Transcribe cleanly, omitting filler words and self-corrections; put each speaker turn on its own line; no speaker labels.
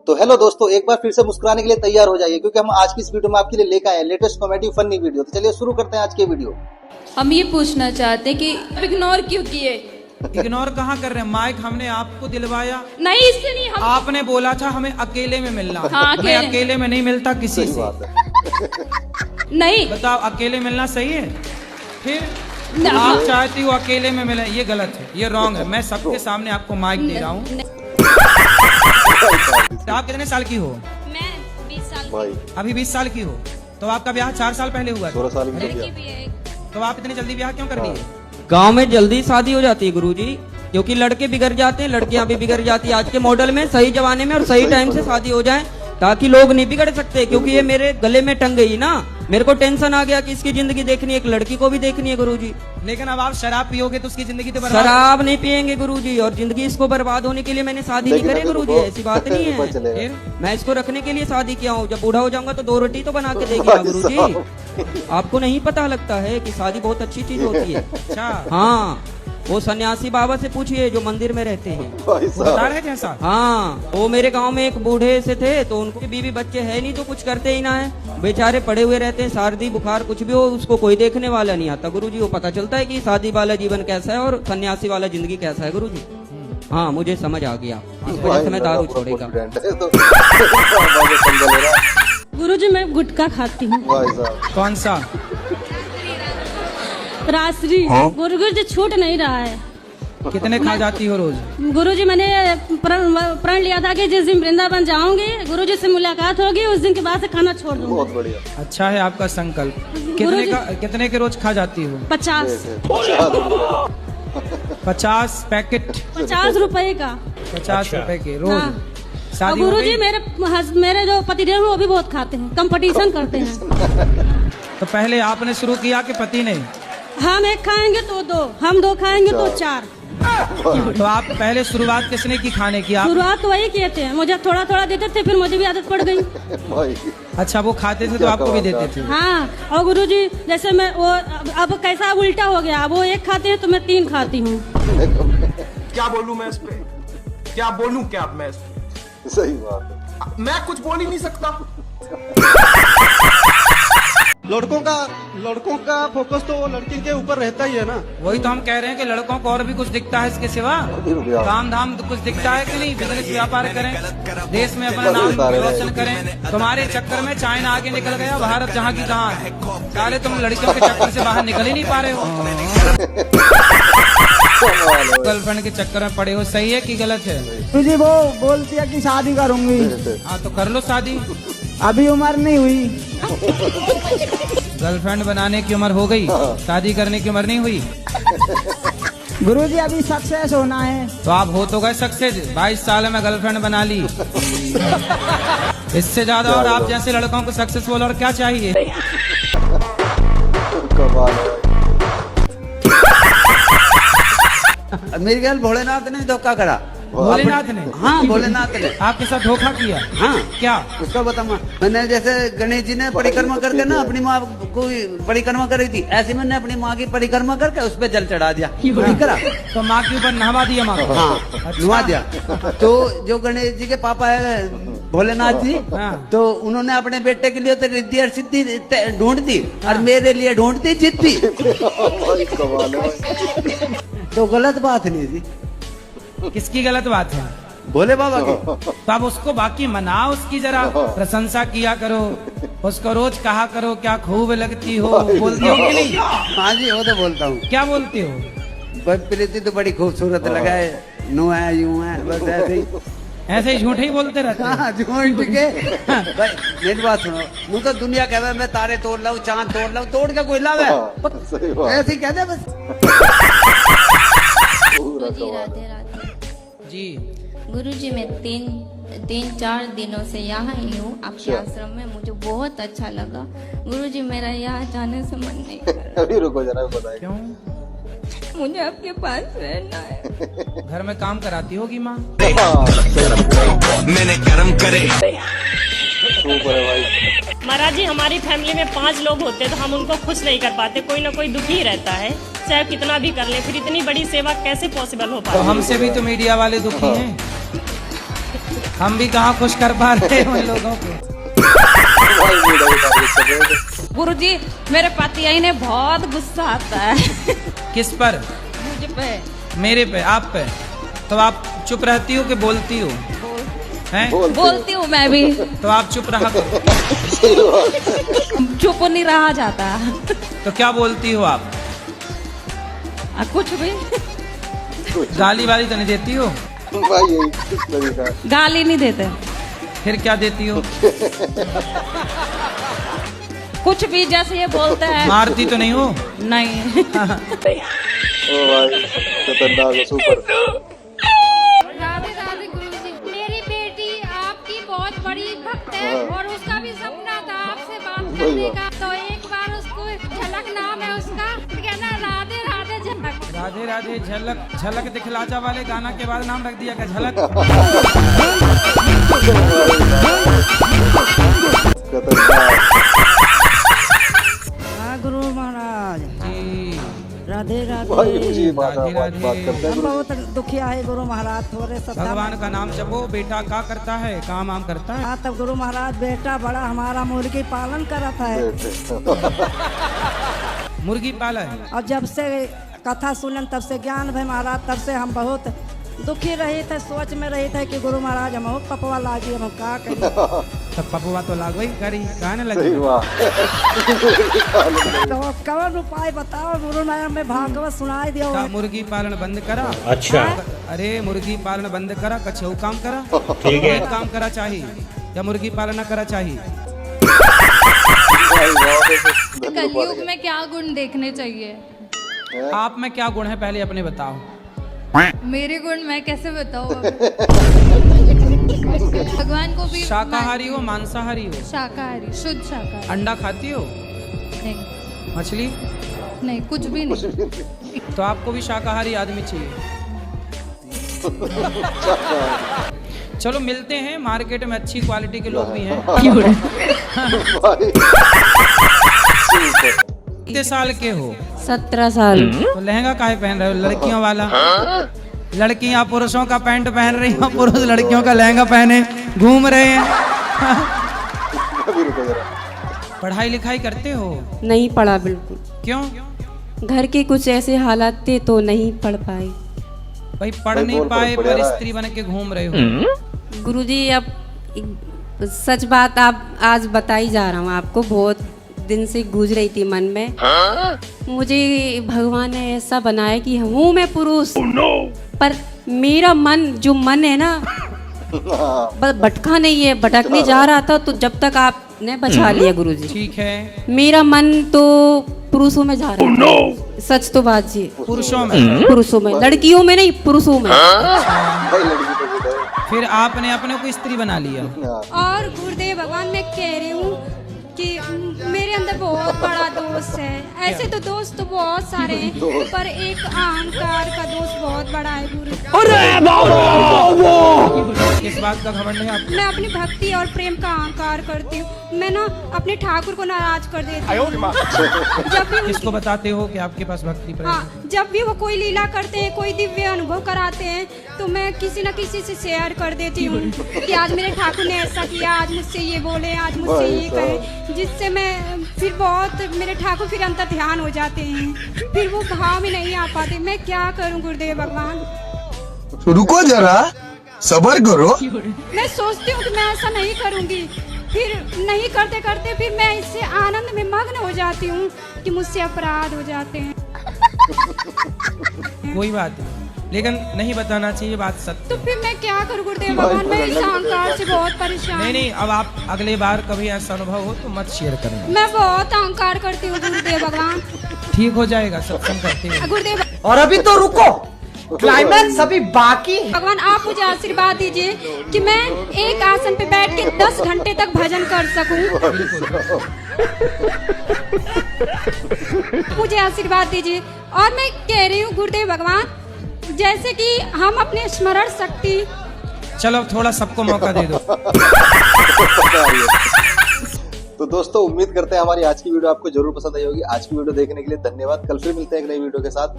तो हेलो दोस्तों, एक बार फिर से मुस्कुराने के लिए तैयार हो जाइए क्योंकि हम आज की इस वीडियो में आपके लिए लेकर आए हैं लेटेस्ट कॉमेडी फनी वीडियो। तो चलिए शुरू करते हैं आज के वीडियो।
हम ये पूछना चाहते हैं कि इग्नोर क्यों किए?
इग्नोर कहाँ कर रहे हैं? माइक हमने आपको दिलवाया
नहीं, इससे नहीं। हम
आपने बोला था हमें अकेले में मिलना।
हाँ,
मैं अकेले में नहीं मिलता किसी से।
नहीं
बताओ, अकेले मिलना सही है? फिर
नहीं।
आप चाहती हो अकेले में मिले, ये गलत है, ये रॉन्ग है। मैं सबके सामने आपको माइक दे रहा हूँ। आप कितने साल की हो?
मैं 20 साल
अभी 20 साल की हो, तो आपका ब्याह 4 साल पहले हुआ था।
16 साल की
लड़की भी है।
तो आप इतनी जल्दी ब्याह क्यों कर दिए?
गांव में जल्दी शादी हो जाती है गुरुजी, क्योंकि लड़के बिगड़ जाते हैं, लड़कियां भी बिगड़ जाती है। आज के मॉडल में सही जमाने में और सही टाइम से शादी हो जाए ताकि लोग नहीं बिगड़ सकते। क्योंकि ये मेरे गले में टंग गई ना, मेरे को टेंशन आ गया कि इसकी जिंदगी देखनी है, एक लड़की को भी देखनी है गुरुजी।
लेकिन अब आप शराब पियोगे तो उसकी जिंदगी तो बर्बाद।
शराब नहीं पियेंगे गुरुजी, और जिंदगी इसको बर्बाद होने के लिए मैंने शादी नहीं करी गुरुजी, ऐसी बात नहीं है।
फिर
मैं इसको रखने के लिए शादी किया हूँ। जब बूढ़ा हो जाऊंगा तो 2 रोटी तो बना के देगी गुरुजी। आपको नहीं पता लगता है कि शादी बहुत अच्छी चीज होती है।
अच्छा,
हाँ, वो सन्यासी बाबा से पूछिए जो मंदिर में रहते हैं,
वो बता रहे थे ऐसा?
हाँ, वो मेरे गांव में एक बूढ़े से थे, तो उनको बीवी बच्चे है नहीं, तो कुछ करते ही ना है, बेचारे पड़े हुए रहते हैं। सर्दी बुखार कुछ भी हो, उसको कोई देखने वाला नहीं आता गुरुजी। वो पता चलता है कि शादी वाला जीवन कैसा है और सन्यासी वाला जिंदगी कैसा है गुरुजी। हाँ, मुझे समझ आ गया, इस वजह से मैं दारू छोड़ेगा।
गुरुजी मैं गुटखा खाती हूँ।
कौन सा?
रात्रि। गुरुजी छूट नहीं रहा है।
कितने खा जाती हो रोज?
गुरुजी मैंने प्रण लिया था कि जिस दिन वृंदावन जाऊंगी, गुरुजी से मुलाकात होगी, उस दिन के बाद से खाना छोड़ दूंगी।
बहुत बढ़िया।
अच्छा है आपका संकल्प। कितने के रोज खा जाती हो?
50
पैकेट?
50 रुपए का।
50 रुपए के रोज?
हाँ। और
शादी हो
गुरुजी
गई?
मेरे जो पतिदेव हैं वो भी बहुत खाते हैं, कंपटीशन करते हैं।
तो पहले आपने शुरू किया कि पति ने?
हम एक खाएंगे तो 2, हम 2 खाएंगे तो 4।
तो आप पहले शुरुआत किसने की खाने की? आप?
शुरुआत तो वही किए थे, मुझे थोड़ा थोड़ा देते थे, फिर मुझे भी आदत पड़ गई।
अच्छा, वो खाते थे तो आपको भी देते थे?
हाँ, और गुरुजी जैसे मैं वो अब कैसा उल्टा हो गया, वो 1 खाते हैं तो मैं 3 खाती हूँ।
क्या बोलूं मैं इस पे? क्या बोलूं क्या मैं इस पे?
सही बात है।
मैं कुछ बोल ही नहीं सकता।
लड़कों का फोकस तो लड़की के ऊपर रहता ही है ना।
वही तो हम कह रहे हैं कि लड़कों को और भी कुछ दिखता है इसके सिवा? काम धाम तो कुछ दिखता है कि नहीं? बिजनेस व्यापार करें, देश में अपना नाम रोशन करें। तुम्हारे चक्कर में चाइना आगे निकल गया, भारत जहाँ की तहाँ है। साले तुम लड़कियों के चक्कर से बाहर निकल ही नहीं पा रहे हो। गर्लफ्रेंड के चक्कर में पड़े हो। सही है कि गलत है?
तुझे वो बोलती है कि शादी करूंगी।
हाँ, तो कर लो शादी।
अभी उम्र नहीं हुई।
गर्लफ्रेंड बनाने की उम्र हो गई, शादी करने की उम्र नहीं हुई।
गुरुजी अभी सक्सेस होना है।
तो आप हो तो गए सक्सेस। 22 साल में गर्लफ्रेंड बना ली। इससे ज्यादा और आप जैसे लड़कों को सक्सेसफुल और क्या चाहिए?
मेरी ख्याल भोलेनाथ ने धोखा करा।
भोलेनाथ ने?
हाँ, भोलेनाथ ने
आपके साथ धोखा किया?
हाँ।
क्या?
उसका बताऊंगा। मैंने जैसे गणेश जी ने परिक्रमा करके ना अपनी माँ को परिक्रमा करी थी, ऐसे मैंने अपनी माँ की परिक्रमा करके उस पे जल चढ़ा दिया। ठीक करा?
तो माँ के ऊपर नहवा दिया माँ को?
हाँ, नहवा दिया। तो जो गणेश जी के पापा है भोलेनाथ जी, तो उन्होंने अपने बेटे के लिए तो रिद्धि और सिद्धि ढूंढ दी, और मेरे लिए ढूंढती जिद्दी। तो गलत बात नहीं जी।
किसकी गलत बात है?
भोले बाबा की।
तो आप उसको बाकी मनाओ, उसकी जरा प्रशंसा किया करो, उसको रोज कहा करो क्या खूब लगती हो। बोलती हो कि नहीं?
हाँ जी, वो तो बोलता हूँ।
क्या बोलती हो?
प्रीति तो बड़ी खूबसूरत लगा है, नो है, यूं है, बस ऐसे ही।
ऐसे ही झूठे ही बोलते रहते हैं।
हाँ, झूठ के। भाई मेरी बात सुनो, मुझे तो दुनिया कह मैं तारे तोड़ लाऊं, चांद तोड़ लाऊं, तोड़ के कोई लावे? ऐसे ही कहते बस।
गुरुजी राधे राधे
जी।
गुरुजी मैं 3-4 दिनों से यहाँ ही हूँ आपके आश्रम में। मुझे बहुत अच्छा लगा गुरुजी। मेरा यहाँ जाने से मन नहीं कर रहा।
अभी रुको जरा, बताइए
क्यों?
मुझे आपके पास रहना है।
घर में काम कराती होगी माँ?
मैंने कर्म करे।
महाराज जी, हमारी फैमिली में 5 लोग होते तो हम उनको खुश नहीं कर पाते, कोई ना कोई दुखी रहता है, चाहे कितना भी कर ले। फिर इतनी बड़ी सेवा कैसे पॉसिबल हो पाए?
तो हमसे भी तो मीडिया वाले दुखी हैं। हम भी कहाँ खुश कर पा रहे हैं उन लोगों को।
गुरुजी मेरे पति ने बहुत गुस्सा आता है
किस पर?
मुझ पे।
मेरे पे, आप पे? तो आप चुप रहती हो कि बोलती हो? हैं?
बोलती हूँ मैं भी।
तो आप चुप रहा करो।
चुप नहीं रहा जाता।
तो क्या बोलती हो आप?
कुछ भी।
गाली वाली तो नहीं देती हो?
गाली नहीं देते।
फिर क्या देती हो?
कुछ भी जैसे ये बोलते हैं।
मारती तो नहीं हो?
नहीं।
राधे राधे गुरुजी। मेरी बेटी आपकी बहुत बड़ी भक्त है और उसका भी सपना था आपसे बात करने का। तो एक बार उसको झलक नाम है उसका, कहना राधे राधे झलक।
राधे राधे झलक। झलक दिखलाजा वाले गाना के बाद नाम रख दिया क्या झलक?
हाँ गुरु महाराज
जी
राधे राधे।
राधे राधे।
हम बहुत दुखिया है गुरु महाराज, थोड़े सब
भगवान का नाम जपो। बेटा क्या करता है? काम आम करता है?
हाँ तब गुरु महाराज बेटा बड़ा हमारा मुर्गी पालन करता है
मुर्गी पाला है।
और जब से कथा सुनन तब से ज्ञान भय महाराज, तब से हम बहुत दुखी रहे थे, सोच में रहे थे कि गुरु महाराज हम पपवा लागी, हम का करें।
तब पपुआ तो लागवई करी, कहने लगी।
तो कौन उपाय बताओ गुरु नायक में भागवत सुनाई दियो।
क्या मुर्गी पालन बंद करा?
अच्छा।
अरे मुर्गी पालन बंद करा, कछऊ काम करा।
ठीक है।
एक काम करा चाहिए या मुर्गी पालन न करा चाहिए?
कलयुग में क्या गुण देखने चाहिए?
आप में क्या गुण है पहले अपने बताओ।
मेरे गुण मैं कैसे बताऊँ? भगवान को भी
शाकाहारी हो मांसाहारी हो?
शाकाहारी, शुद्ध शाकाहारी।
अंडा खाती हो?
नहीं
मछली?
नहीं, कुछ भी नहीं।
तो आपको भी शाकाहारी आदमी चाहिए। चलो मिलते हैं, मार्केट में अच्छी क्वालिटी के लोग भी हैं। कितने साल के हो?
17 साल।
तो लहंगा काहे पहन रहे हो? लड़कियों वाला? लड़कियां पुरुषों का पैंट पहन रही हो, पुरुष लड़कियों का लहंगा पहने घूम रहे हैं। पढ़ाई लिखाई करते हो?
नहीं पढ़ा बिल्कुल।
क्यों?
घर के कुछ ऐसे हालात थे तो नहीं पढ़ पाए।
भाई पढ़ नहीं पाए पर स्त्री बन के घूम रहे हो।
गुरुजी अब सच बात आप आज बताई जा रहा हूँ आपको, बहुत दिन से गूंज रही थी मन में। मुझे भगवान ने ऐसा बनाया कि हूँ मैं पुरुष, पर मेरा मन जो मन है ना भटका नहीं है, भटकने जा रहा था। तो जब तक आपने बचा लिया गुरुजी,
ठीक है।
मेरा मन तो पुरुषों में जा रहा है। सच तो बात जी।
पुरुषों में?
पुरुषों में, लड़कियों में नहीं, पुरुषों में।
फिर आपने अपने को स्त्री बना लिया।
और गुरुदेव भगवान मैं कह रही हूँ कि मेरे अंदर बहुत बड़ा दोष है। ऐसे तो दोस्त तो बहुत सारे हैं, पर एक अहंकार का दोष बहुत बड़ा है गुरु।
किस बात का घमंड है आपको?
मैं अपनी भक्ति और प्रेम का अहंकार करती हूँ। मैं ना अपने ठाकुर को नाराज कर देती हूँ। जब भी
किसको बताते हो कि आपके पास भक्ति प्रेम?
हाँ, जब भी वो कोई लीला करते हैं, कोई दिव्य अनुभव कराते हैं, तो मैं किसी न किसी से शेयर कर देती हूँ कि आज मेरे ठाकुर ने ऐसा किया, आज मुझसे ये बोले, आज मुझसे ये कहे, जिससे मैं फिर बहुत मेरे ठाकुर फिर अंतर ध्यान हो जाते हैं, फिर वो भाव में नहीं आ पाते। मैं क्या करूँ गुरुदेव भगवान?
रुको जरा, सब्र करो।
मैं सोचती हूँ कि मैं ऐसा नहीं करूँगी, फिर नहीं करते करते फिर मैं इससे आनंद में मग्न हो जाती हूँ कि मुझसे अपराध हो जाते हैं।
कोई बात नहीं, लेकिन नहीं बताना चाहिए, बात सत्य।
तो फिर मैं क्या करूँ गुरुदेव भगवान? मैं इस अहंकार से बहुत परेशान।
नहीं, अब आप अगले बार कभी ऐसा अनुभव हो तो मत शेयर करना।
मैं बहुत अहंकार करती हूँ गुरुदेव भगवान।
ठीक हो जाएगा, सत्संग करते हैं
गुरुदेव।
और अभी तो रुको, क्लाइमैक्स अभी बाकी।
भगवान आप मुझे आशीर्वाद दीजिए कि मैं एक आसन पे बैठ के 10 घंटे तक भजन कर सकूं। मुझे आशीर्वाद दीजिए। और मैं कह रही हूँ गुरुदेव भगवान, जैसे कि हम अपने स्मरण शक्ति।
चलो थोड़ा सबको मौका दे दो।
तो दोस्तों उम्मीद करते हैं हमारी आज की वीडियो आपको जरूर पसंद आई होगी। आज की वीडियो देखने के लिए धन्यवाद। कल फिर मिलते हैं एक नई वीडियो के साथ।